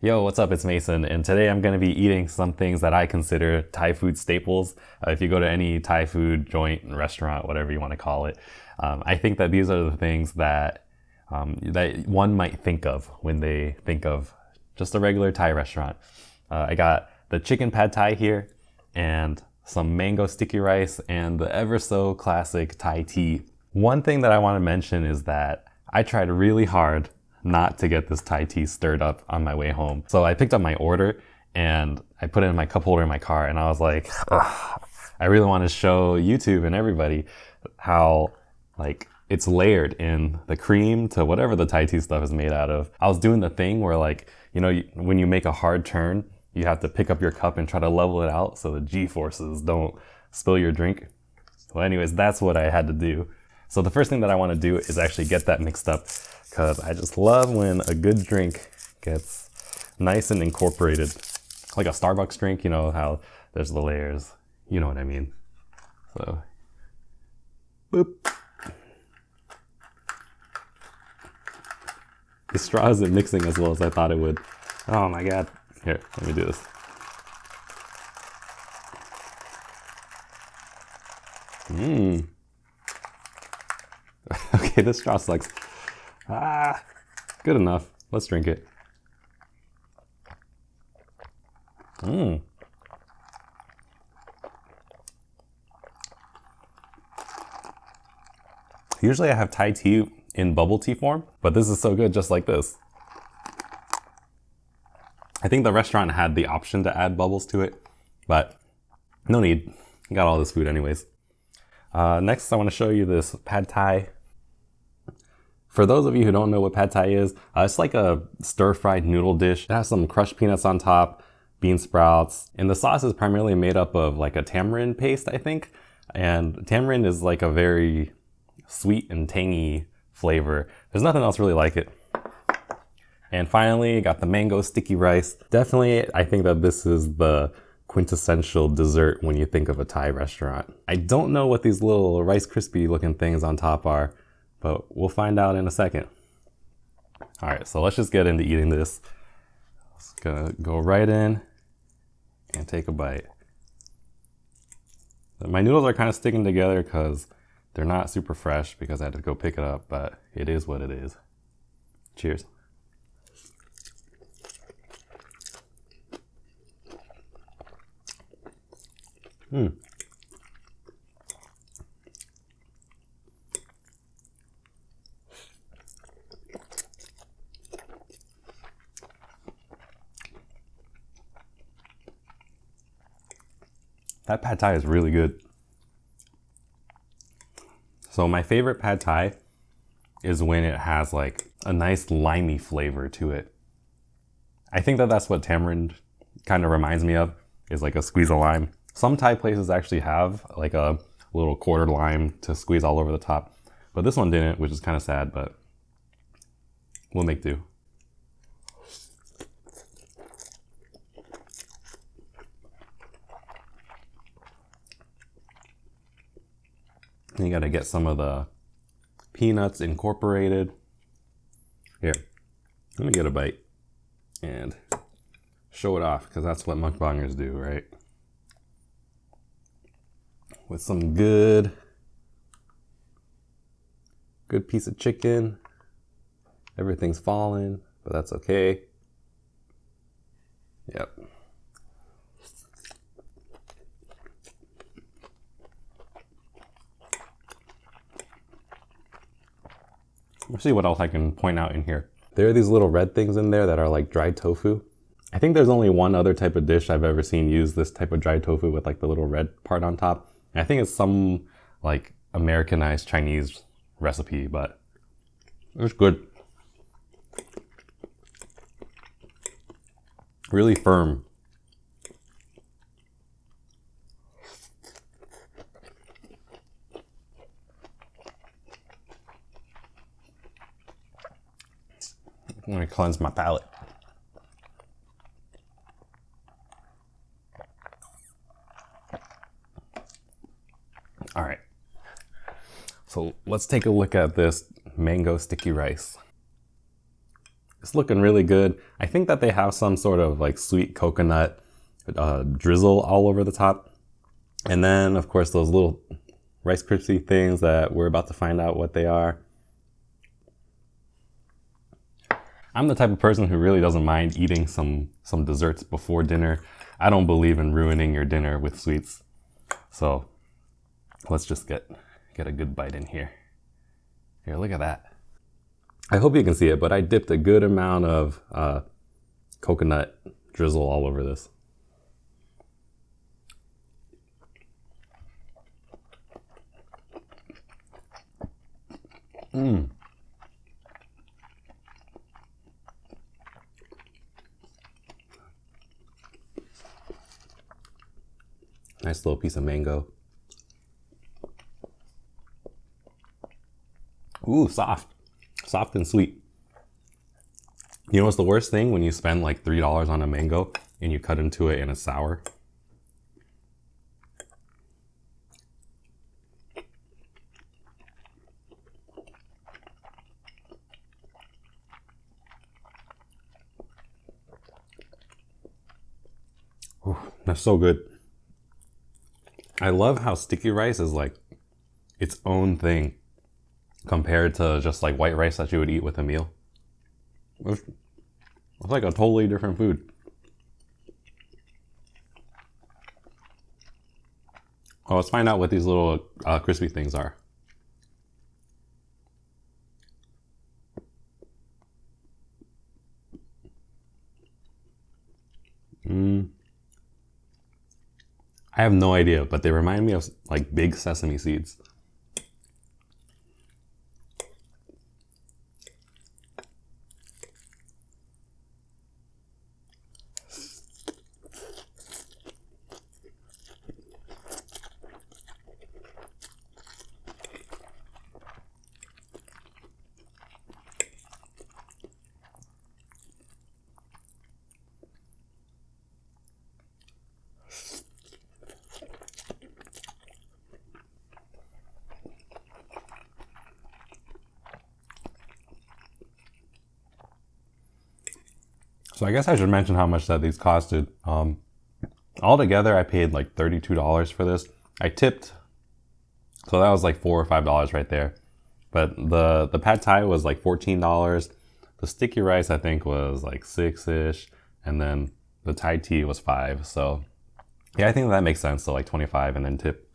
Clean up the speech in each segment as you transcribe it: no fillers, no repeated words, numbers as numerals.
Yo, what's up? It's Mason, and today I'm going to be eating some things that I consider Thai food staples. If you go to any Thai food joint, restaurant, whatever you want to call it, I think that these are the things that one might think of when they think of just a regular Thai restaurant. I got the chicken pad Thai here, and some mango sticky rice, and the ever so classic Thai tea. One thing that I want to mention is that I tried really hard not to get this Thai tea stirred up on my way home. So I picked up my order and I put it in my cup holder in my car, and I was like, ugh, I really want to show YouTube and everybody how it's layered in the cream to whatever the Thai tea stuff is made out of. I was doing the thing where when you make a hard turn, you have to pick up your cup and try to level it out so the G-forces don't spill your drink. Well, anyways, that's what I had to do. So the first thing that I want to do is actually get that mixed up, because I just love when a good drink gets nice and incorporated. Like a Starbucks drink, you know how there's the layers. You know what I mean. So, boop. The straw isn't mixing as well as I thought it would. Oh my god. Here, let me do this. Okay, this straw sucks. Good enough. Let's drink it. Usually I have Thai tea in bubble tea form, but this is so good just like this. I think the restaurant had the option to add bubbles to it, but no need. I got all this food anyways. Next, I want to show you this pad Thai. For those of you who don't know what pad Thai is, it's like a stir-fried noodle dish. It has some crushed peanuts on top, bean sprouts, and the sauce is primarily made up of like a tamarind paste, I think. And tamarind is like a very sweet and tangy flavor. There's nothing else really like it. And finally, got the mango sticky rice. Definitely, I think that this is the quintessential dessert when you think of a Thai restaurant. I don't know what these little Rice Krispie looking things on top are, but we'll find out in a second. All right, so let's just get into eating this. Just gonna go right in and take a bite. My noodles are kind of sticking together because they're not super fresh because I had to go pick it up, but it is what it is. Cheers. That pad Thai is really good. So my favorite pad Thai is when it has like a nice limey flavor to it. I think that that's what tamarind kind of reminds me of, is like a squeeze of lime. Some Thai places actually have like a little quarter lime to squeeze all over the top, but this one didn't, which is kind of sad, but we'll make do. And you gotta get some of the peanuts incorporated. Here, let me get a bite and show it off, because that's what mukbangers do, right? With some good piece of chicken. Everything's falling, but that's okay. Yep. Let's see what else I can point out in here. There are these little red things in there that are like dried tofu. I think there's only one other type of dish I've ever seen use this type of dried tofu with like the little red part on top. And I think it's some like Americanized Chinese recipe, but it's good. Really firm. I'm gonna cleanse my palate. All right. So let's take a look at this mango sticky rice. It's looking really good. I think that they have some sort of like sweet coconut drizzle all over the top. And then of course those little Rice Krispie things that we're about to find out what they are. I'm the type of person who really doesn't mind eating some desserts before dinner. I don't believe in ruining your dinner with sweets. So let's just get a good bite in here. Here, look at that. I hope you can see it, but I dipped a good amount of coconut drizzle all over this. Mmm. Nice little piece of mango. Ooh, soft. Soft and sweet. You know what's the worst thing? When you spend like $3 on a mango and you cut into it and it's sour. Ooh, that's so good. I love how sticky rice is like its own thing compared to just like white rice that you would eat with a meal. It's like a totally different food. Oh, let's find out what these little crispy things are. I have no idea, but they remind me of like big sesame seeds. So I guess I should mention how much that these costed. Altogether, I paid like $32 for this. I tipped, so that was like $4 or $5 right there. But the pad thai was like $14. The sticky rice I think was like $6-ish, and then the Thai tea was $5. So yeah, I think that makes sense. So like 25 and then tip.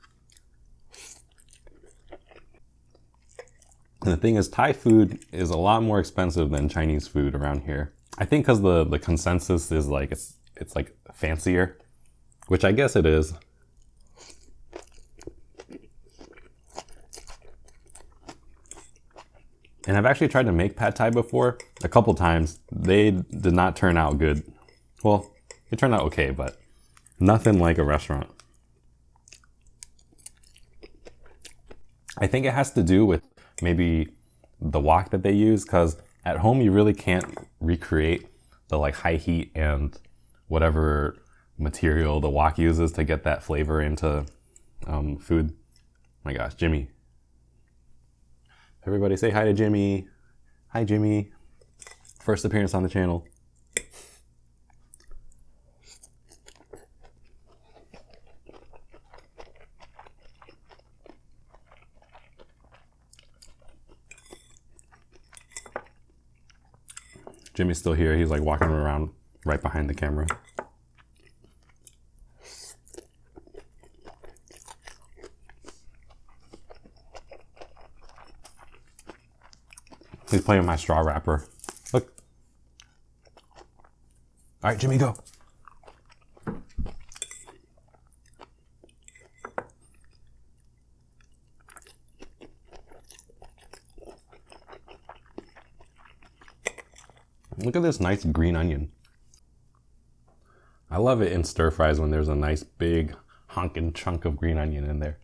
And the thing is, Thai food is a lot more expensive than Chinese food around here. I think because the consensus is like it's like fancier, which I guess it is. And I've actually tried to make pad thai before a couple times. They did not turn out good. Well, it turned out okay, but nothing like a restaurant. I think it has to do with maybe the wok that they use, because at home you really can't recreate the like high heat and whatever material the wok uses to get that flavor into food. My gosh, Jimmy. Everybody say hi to Jimmy. Hi, Jimmy. First appearance on the channel. Jimmy's still here. He's like walking around right behind the camera. He's playing with my straw wrapper. Look. All right, Jimmy, go. Look at this nice green onion. I love it in stir fries when there's a nice big honking chunk of green onion in there.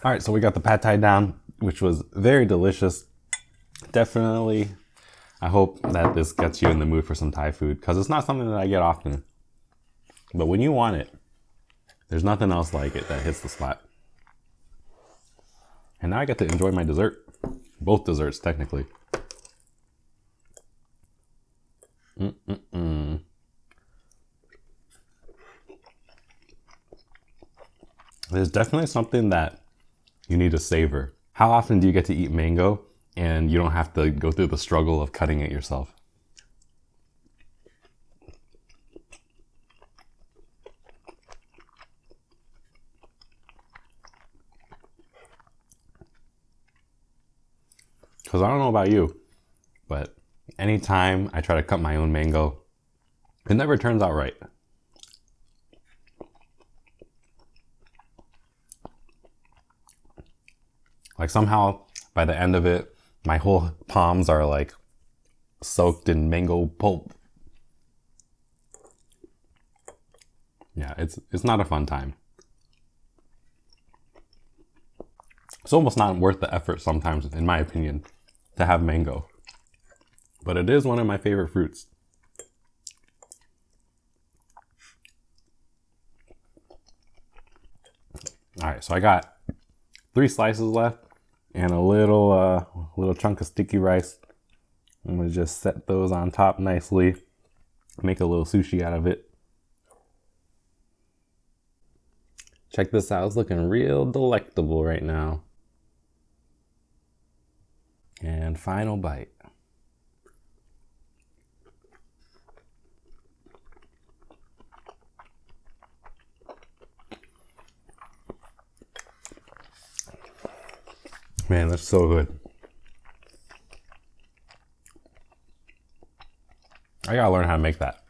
All right, so we got the pad thai down, which was very delicious. Definitely, I hope that this gets you in the mood for some Thai food, because it's not something that I get often. But when you want it, there's nothing else like it that hits the spot. And now I get to enjoy my dessert. Both desserts, technically. There's definitely something that you need to savor. How often do you get to eat mango and you don't have to go through the struggle of cutting it yourself? Because I don't know about you, but anytime I try to cut my own mango, it never turns out right. Like somehow by the end of it, my whole palms are like soaked in mango pulp. Yeah, it's not a fun time. It's almost not worth the effort sometimes, in my opinion, to have mango. But it is one of my favorite fruits. All right, so I got 3 slices left and a little chunk of sticky rice. I'm gonna just set those on top nicely, make a little sushi out of it. Check this out, it's looking real delectable right now. And final bite. Man, that's so good. I gotta learn how to make that.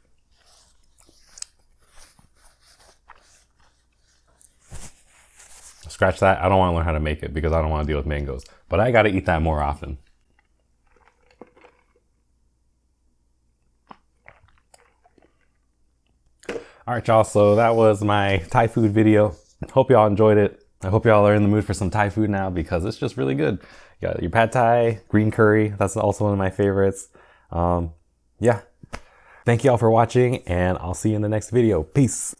Scratch that. I don't want to learn how to make it because I don't want to deal with mangoes. But I gotta eat that more often. All right, y'all. So that was my Thai food video. Hope y'all enjoyed it. I hope y'all are in the mood for some Thai food now because it's just really good. You got your pad Thai, green curry. That's also one of my favorites. Yeah. Thank you all for watching, and I'll see you in the next video. Peace.